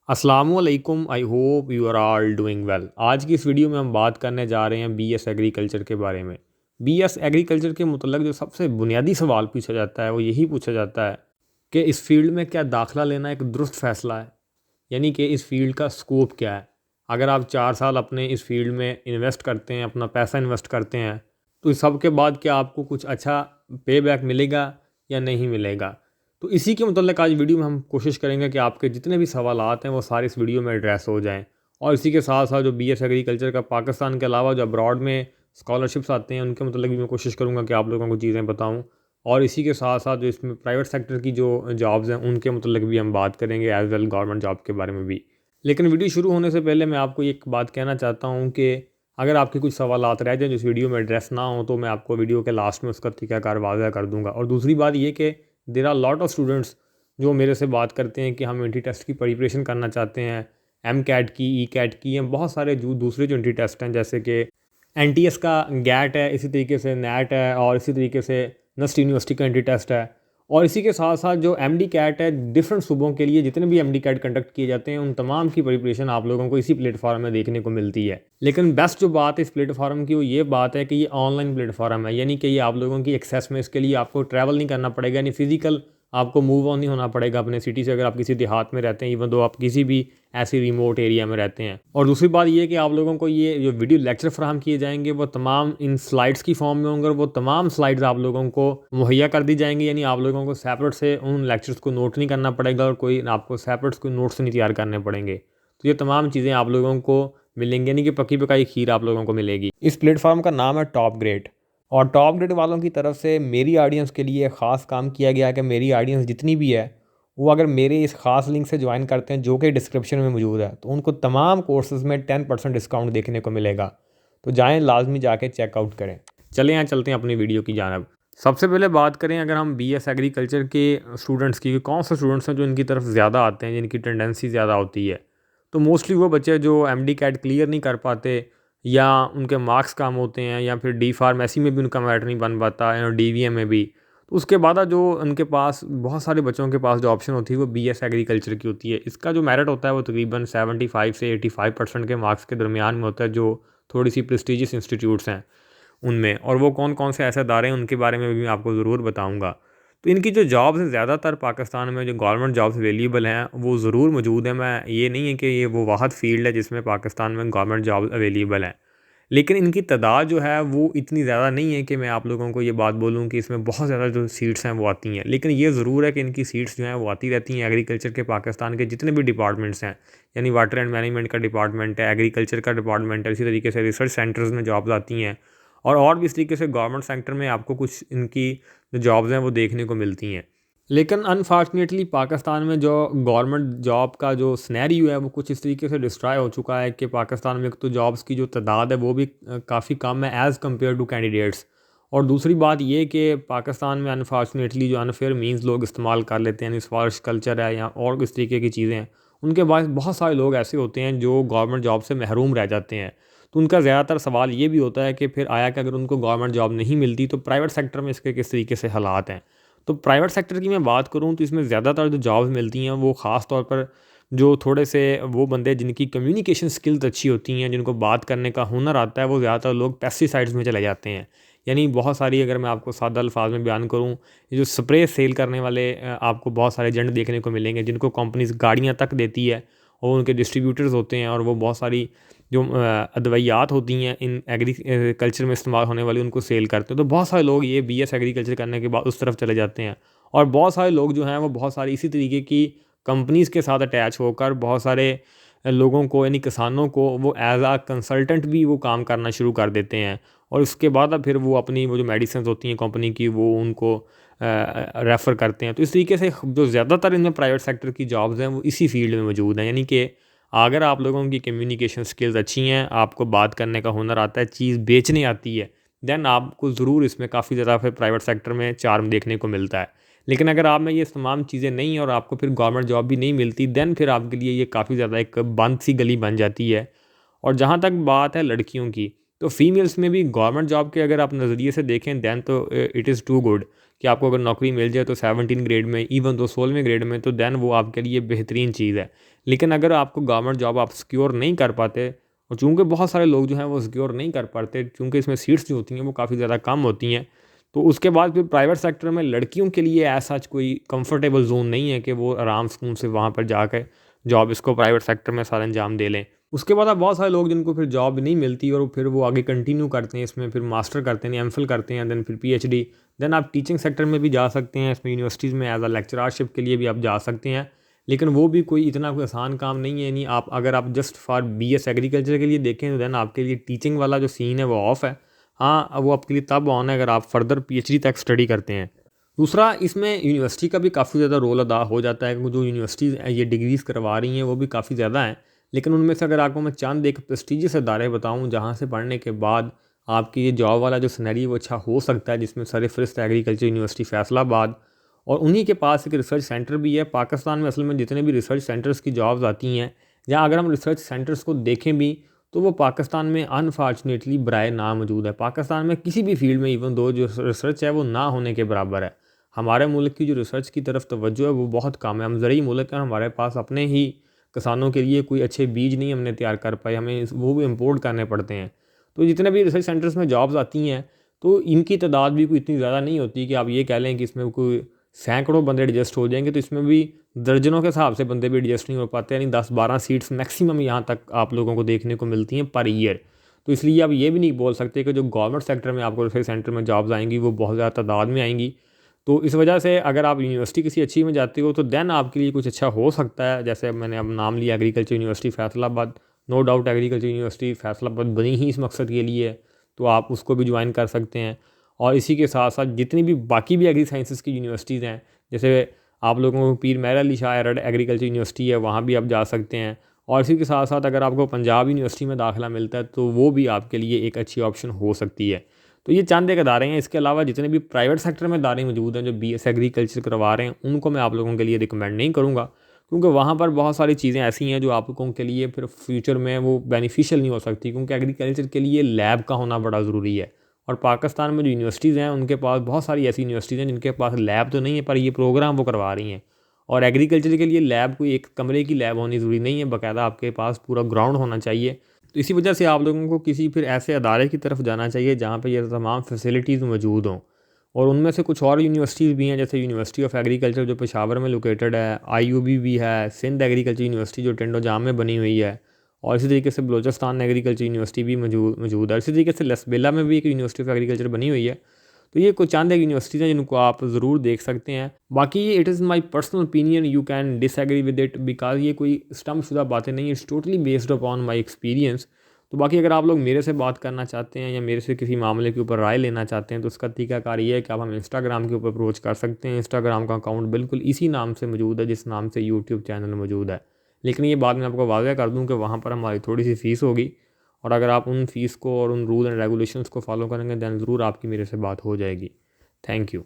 अस्सलामुअलैकुम। I hope you are all doing well. आज की इस वीडियो में हम बात करने जा रहे हैं बीएस एग्रीकल्चर के बारे में। बीएस एग्रीकल्चर के मुतल्लिक़ जो सबसे बुनियादी सवाल पूछा जाता है वो यही पूछा जाता है कि इस फील्ड में क्या दाखिला लेना एक दुरुस्त फ़ैसला है, यानी कि इस फील्ड का स्कोप क्या है। अगर आप 4 साल अपने इस फील्ड में इन्वेस्ट करते हैं, अपना पैसा इन्वेस्ट करते हैं, तो इस सब के बाद क्या आपको कुछ अच्छा पे बैक मिलेगा या नहीं मिलेगा। तो इसी के मुतल्लिक़ आज वीडियो में हम कोशिश करेंगे कि आपके जितने भी सवालात हैं वो सारे इस वीडियो में एड्रेस हो जाएं। और इसी के साथ साथ जो बीएस एग्रीकल्चर का पाकिस्तान के अलावा जो अब्रॉड में स्कॉलरशिप्स आते हैं उनके मुतल्लिक़ भी मैं कोशिश करूँगा कि आप लोगों को चीज़ें बताऊँ। और इसी के साथ साथ जो इसमें प्राइवेट सेक्टर की जो जॉब्स हैं उनके मुतल्लिक़ भी हम बात करेंगे, एज़ वेल गवर्नमेंट जॉब के बारे में भी। लेकिन वीडियो शुरू होने से पहले मैं आपको एक बात कहना चाहता हूँ कि अगर आपके कुछ सवालात रह जाएँ जो इस वीडियो में एड्रेस ना हो तो मैं आपको वीडियो के लास्ट में उसका तरीक़ाकार वाज़ह कर दूँगा। और दूसरी बात ये कि there are lot of students जो मेरे से बात करते हैं कि हम एंट्री टेस्ट की प्रिपरेशन करना चाहते हैं, एम कैट की, ई कैट की, या बहुत सारे जो दूसरे जो एंट्री टेस्ट हैं जैसे कि एनटीएस का गैट है, इसी तरीके से नेट है, और इसी तरीके से नस्ट यूनिवर्सिटी का एंट्री टेस्ट है। और इसी के साथ साथ जो एमडी कैट है, डिफरेंट सूबों के लिए जितने भी एमडी कैट कंडक्ट किए जाते हैं उन तमाम की प्रिपरेशन आप लोगों को इसी प्लेटफॉर्म में देखने को मिलती है। लेकिन बेस्ट जो बात है इस प्लेटफॉर्म की वो ये बात है कि ये ऑनलाइन प्लेटफॉर्म है, यानी कि ये आप लोगों की एक्सेस में इसके लिए आपको ट्रैवल नहीं करना पड़ेगा, यानी फिजिकल आपको मूव ऑन नहीं होना पड़ेगा अपने सिटी से। अगर आप किसी देहात में रहते हैं, इवन दो आप किसी भी ऐसी रिमोट एरिया में रहते हैं। और दूसरी बात ये है कि आप लोगों को ये जो वीडियो लेक्चर फराहम किए जाएंगे वो तमाम इन स्लाइड्स की फॉर्म में होंगे, और वो तमाम स्लाइड्स आप लोगों को मुहैया कर दी जाएंगी, यानी आप लोगों को सेपरेट से उन लेक्चर्स को नोट नहीं करना पड़ेगा और कोई आपको सेपरेट कोई नोट्स नहीं तैयार करने पड़ेंगे। तो ये तमाम चीज़ें आप लोगों को मिलेंगी, यानी कि पक्की पकाई खीर आप लोगों को मिलेगी। इस प्लेटफॉर्म का नाम है टॉप ग्रेड। और टॉप ग्रेड वालों की तरफ से मेरी ऑडियंस के लिए ख़ास काम किया गया है कि मेरी ऑडियंस जितनी भी है वो अगर मेरे इस ख़ास लिंक से ज्वाइन करते हैं जो कि डिस्क्रिप्शन में मौजूद है, तो उनको तमाम कोर्सेज़ में 10% डिस्काउंट देखने को मिलेगा। तो जाएं, लाजमी जाके चेकआउट करें। चलें यहाँ चलते हैं अपनी वीडियो की जानब। सबसे पहले बात करें अगर हम बीएस एग्रीकल्चर के स्टूडेंट्स की, कौन से स्टूडेंट्स हैं जो इनकी तरफ ज़्यादा आते हैं, जिनकी टेंडेंसी ज़्यादा होती है। तो मोस्टली वो बच्चे जो एमडी कैट क्लियर नहीं कर पाते, या उनके मार्क्स कम होते हैं, या फिर डी फार्मेसी में भी उनका मैटर नहीं बन पाता है, और डीवीएम में भी। तो उसके बाद जो उनके पास बहुत सारे बच्चों के पास जो ऑप्शन होती है वो बीएस एग्रीकल्चर की होती है। इसका जो मेरिट होता है वो तकरीबन 75 से 85% के मार्क्स के दरमियान में होता है, जो थोड़ी सी प्रेस्टिजियस इंस्टीट्यूट्स हैं उनमें। और वो कौन कौन से ऐसे अदारे हैं उनके बारे में भी मैं आपको ज़रूर बताऊँगा। तो इनकी जो जॉब्स हैं ज़्यादातर पाकिस्तान में जो गवर्नमेंट जॉब्स अवेलेबल हैं वो ज़रूर मौजूद हैं। मैं ये नहीं है कि ये वो वाहद फील्ड है जिसमें पाकिस्तान में गवर्नमेंट जॉब अवेलेबल हैं, लेकिन इनकी तादाद जो है वो इतनी ज़्यादा नहीं है कि मैं आप लोगों को ये बात बोलूँ कि इसमें बहुत ज़्यादा जो सीट्स हैं वो आती हैं। लेकिन ये ज़रूर है कि इनकी सीट्स जो हैं वो आती रहती हैं। एग्रीकल्चर के पाकिस्तान के जितने भी डिपार्टमेंट्स हैं, यानी वाटर एंड मैनेजमेंट का डिपार्टमेंट है, एग्रीकल्चर का डिपार्टमेंट है, इसी तरीके से रिसर्च सेंटर्स में जॉब्स आती हैं, और भी इस तरीके से गवर्नमेंट सेक्टर में आपको कुछ इनकी जो जॉब्स हैं वो देखने को मिलती हैं। लेकिन अनफॉर्चुनेटली पाकिस्तान में जो गवर्नमेंट जॉब का जो सिनेरियो है वो कुछ इस तरीके से डिस्ट्रॉय हो चुका है कि पाकिस्तान में एक तो जॉब्स की जो तादाद है वो भी काफ़ी कम है एज़ कम्पेयर टू कैंडिडेट्स। और दूसरी बात ये कि पाकिस्तान में अनफॉर्चुनेटली जो अनफेयर मीन्स लोग इस्तेमाल कर लेते हैं, स्पार्श कल्चर है या और इस तरीके की चीज़ें हैं, उनके बाद बहुत सारे लोग ऐसे होते हैं जो गवर्नमेंट जॉब से महरूम रह जाते हैं। तो उनका ज़्यादातर सवाल ये भी होता है कि फिर आया कि अगर उनको गवर्नमेंट जॉब नहीं मिलती तो प्राइवेट सेक्टर में इसके किस तरीके से हालात हैं। तो प्राइवेट सेक्टर की मैं बात करूँ तो इसमें ज़्यादातर जो जॉब्स मिलती हैं वो ख़ास तौर पर जो थोड़े से वो बंदे जिनकी कम्युनिकेशन स्किल्स अच्छी होती हैं, जिनको बात करने का हुनर आता है, वो ज़्यादातर लोग पेस्टिसाइड्स में चले जाते हैं। यानी बहुत सारी, अगर मैं आपको सादा अल्फाज में बयान करूँ, ये जो स्प्रे सेल करने वाले आपको बहुत सारे एजेंट देखने को मिलेंगे जिनको कंपनीज गाड़ियाँ तक देती है, और उनके डिस्ट्रीब्यूटर्स होते हैं, और वो बहुत सारी जो अदवियात होती हैं इन एग्रीकल्चर में इस्तेमाल होने वाली उनको सेल करते हैं। तो बहुत सारे लोग ये बीएस एग्रीकल्चर करने के बाद उस तरफ चले जाते हैं, और बहुत सारे लोग जो हैं वो बहुत सारी इसी तरीके की कंपनीज़ के साथ अटैच होकर बहुत सारे लोगों को, यानी किसानों को, वो एज आ कंसल्टेंट भी वो काम करना शुरू कर देते हैं। और उसके बाद अब फिर वो अपनी वो जो मेडिसिन होती हैं कंपनी की वो उनको रेफ़र करते हैं। तो इस तरीके से जो ज़्यादातर इनमें प्राइवेट सेक्टर की जॉब्स हैं वो इसी फील्ड में मौजूद हैं। यानी कि अगर आप लोगों की कम्युनिकेशन स्किल्स अच्छी हैं, आपको बात करने का हुनर आता है, चीज़ बेचने आती है, देन आपको ज़रूर इसमें काफ़ी ज़्यादा फिर प्राइवेट सेक्टर में चार्म देखने को मिलता है। लेकिन अगर आप में ये तमाम चीज़ें नहीं हैं और आपको फिर गवर्नमेंट जॉब भी नहीं मिलती, देन फिर आपके लिए ये काफ़ी ज़्यादा एक बंद सी गली बन जाती है। और जहाँ तक बात है लड़कियों की, तो फीमेल्स में भी गवर्नमेंट जॉब के अगर आप नज़रिए से देखें देन तो इट इज़ टू गुड, कि आपको अगर नौकरी मिल जाए तो 17 ग्रेड में, इवन तो 16वें ग्रेड में, तो देन वो आपके लिए बेहतरीन चीज़ है। लेकिन अगर आपको गवर्नमेंट जॉब आप सिक्योर नहीं कर पाते, और चूँकि बहुत सारे लोग जो हैं वो सिक्योर नहीं कर पाते, चूँकि इसमें सीट्स जो होती हैं वो काफ़ी ज़्यादा कम होती हैं, तो उसके बाद फिर प्राइवेट सेक्टर में लड़कियों के लिए ऐसा कोई कंफर्टेबल जोन नहीं है कि वो आराम सुकून से वहाँ पर जाकर जॉब इसको प्राइवेट सेक्टर में सारा अंजाम दे लें। उसके बाद अब बहुत सारे लोग जिनको फिर जॉब नहीं मिलती और फिर वो आगे कंटिन्यू करते हैं इसमें, फिर मास्टर करते हैं, एमफिल करते हैं, देन फिर पीएचडी, देन आप टीचिंग सेक्टर में भी जा सकते हैं, इसमें यूनिवर्सिटीज़ में एज अ लेक्चररशिप के लिए भी आप जा सकते हैं। लेकिन वो भी कोई इतना कोई आसान काम नहीं है। नहीं, आप अगर आप जस्ट फॉर बीएस एग्रीकल्चर के लिए देखें तो देन आपके लिए टीचिंग वाला जो सीन है वो ऑफ है। हाँ, अब वो आपके लिए तब ऑन है अगर आप फर्दर पीएचडी तक स्टडी करते हैं। दूसरा, इसमें यूनिवर्सिटी का भी काफ़ी ज़्यादा रोल अदा हो जाता है, क्योंकि जो यूनिवर्सिटीज़ ये डिग्रीज़ करवा रही हैं वो भी काफ़ी ज़्यादा हैं। लेकिन उनमें से अगर आपको मैं चंद एक प्रेस्टीजियस अदारे बताऊँ जहाँ से पढ़ने के बाद आपकी ये जॉब वाला जो सिनेरियो वो अच्छा हो सकता है, जिसमें सरफहरिस्त एग्रीकल्चर यूनिवर्सिटी फैसलाबाद, और उन्हीं के पास एक रिसर्च सेंटर भी है। पाकिस्तान में असल में जितने भी रिसर्च सेंटर्स की जॉब्स आती हैं, या अगर हम रिसर्च सेंटर्स को देखें भी, तो वो पाकिस्तान में अनफॉर्चुनेटली बराए ना मौजूद है। पाकिस्तान में किसी भी फील्ड में इवन दो जो रिसर्च है वो ना होने के बराबर है। हमारे मुल्क की जो रिसर्च की तरफ तवज्जो है वो बहुत कम है। हम ज़रूरी मुल्क हैं, हमारे पास अपने ही किसानों के लिए कोई अच्छे बीज नहीं हमने तैयार कर पाए, हमें वो भी इम्पोर्ट करने पड़ते हैं। तो जितने भी रिसर्च सेंटर्स में जॉब्स आती हैं, तो इनकी तादाद भी कोई इतनी ज़्यादा नहीं होती कि आप ये कह लें कि इसमें कोई सैकड़ों बंदे एडजस्ट हो जाएंगे। तो इसमें भी दर्जनों के हिसाब से बंदे भी एडजस्ट नहीं हो पाते, यानी 10-12 सीट्स मैक्सिमम यहाँ तक आप लोगों को देखने को मिलती हैं पर ईयर। तो इसलिए आप ये भी नहीं बोल सकते कि जो गवर्नमेंट सेक्टर में आपको रिसर्च सेंटर में जॉब्स आएंगी वो बहुत ज़्यादा तादाद में आएंगी। तो इस वजह से अगर आप यूनिवर्सिटी किसी अच्छी में जाते हो तो देन आपके लिए कुछ अच्छा हो सकता है। जैसे मैंने अब नाम लिया agriculture university Faisalabad, no doubt agriculture university Faisalabad बनी ही इस मकसद के लिए है, तो आप उसको भी ज्वाइन कर सकते हैं। और इसी के साथ साथ जितनी भी बाकी भी एग्री साइंसेस की यूनिवर्सिटीज़ हैं, जैसे आप लोगों को पीर मेहर अली शाह एग्रीकल्चर यूनिवर्सिटी है, वहाँ भी आप जा सकते हैं। और इसी के साथ साथ अगर आपको पंजाब यूनिवर्सिटी में दाखिला मिलता है तो वो भी आपके लिए एक अच्छी ऑप्शन हो सकती है। तो ये चंद एक अदारे हैं। इसके अलावा जितने भी प्राइवेट सेक्टर में अदारे मौजूद हैं जो बीएस एग्रीकल्चर करवा रहे हैं, उनको मैं आप लोगों के लिए रिकमेंड नहीं करूँगा, क्योंकि वहाँ पर बहुत सारी चीज़ें ऐसी हैं जो आप लोगों के लिए फिर फ्यूचर में वो बेनिफिशियल नहीं हो सकती, क्योंकि एग्रीकल्चर के लिए लैब का होना बड़ा ज़रूरी है। और पाकिस्तान में जो यूनिवर्सिटीज़ हैं उनके पास बहुत सारी ऐसी यूनिवर्सिटीज़ हैं जिनके पास लैब तो नहीं है पर ये प्रोग्राम वो करवा रही हैं। और एग्रीकल्चर के लिए लैब कोई एक कमरे की लैब होनी ज़रूरी नहीं है, बाकायदा आपके पास पूरा ग्राउंड होना चाहिए। तो इसी वजह से आप लोगों को किसी फिर ऐसे अदारे की तरफ जाना चाहिए जहाँ पे ये तमाम फैसिलिटीज़ मौजूद हों। और उनमें से कुछ और यूनिवर्सिटीज़ भी हैं, जैसे यूनिवर्सिटी ऑफ एग्रीकल्चर जो पेशावर में लोकेटेड है, आईयूबी भी है, सिंध एग्रीकल्चर यूनिवर्सिटी जो टिंडो जाम में बनी हुई है, और इसी तरीके से बलोचिस्तान एग्रीकल्चर यूनिवर्सिटी भी मौजूद है। इसी तरीके से लसबेला में भी एक यूनिवर्सिटी ऑफ एग्रीकल्चर बनी हुई है। तो ये कुछ चंद एक यूनिवर्सिटीज़ हैं जिनको आप ज़रूर देख सकते हैं। बाकी ये it is my personal opinion, you can disagree with it, because ये कोई स्टम्पशुदा बातें नहीं है, it's totally based upon my experience. तो बाकी अगर आप लोग मेरे से बात करना चाहते हैं या मेरे से किसी मामले के ऊपर राय लेना चाहते हैं तो उसका तरीकाकार ये है कि आप हम इंस्टाग्राम के ऊपर अप्रोच कर सकते हैं। इंस्टाग्राम का अकाउंट बिल्कुल इसी नाम से मौजूद है जिस नाम से यूट्यूब चैनल मौजूद है। लेकिन ये बात मैं आपको वाज़ह कर दूं कि वहाँ पर हमारी थोड़ी सी फ़ीस होगी, और अगर आप उन फ़ीस को और उन रूल एंड रेगुलेशंस को फॉलो करेंगे दैन ज़रूर आपकी मेरे से बात हो जाएगी। Thank you.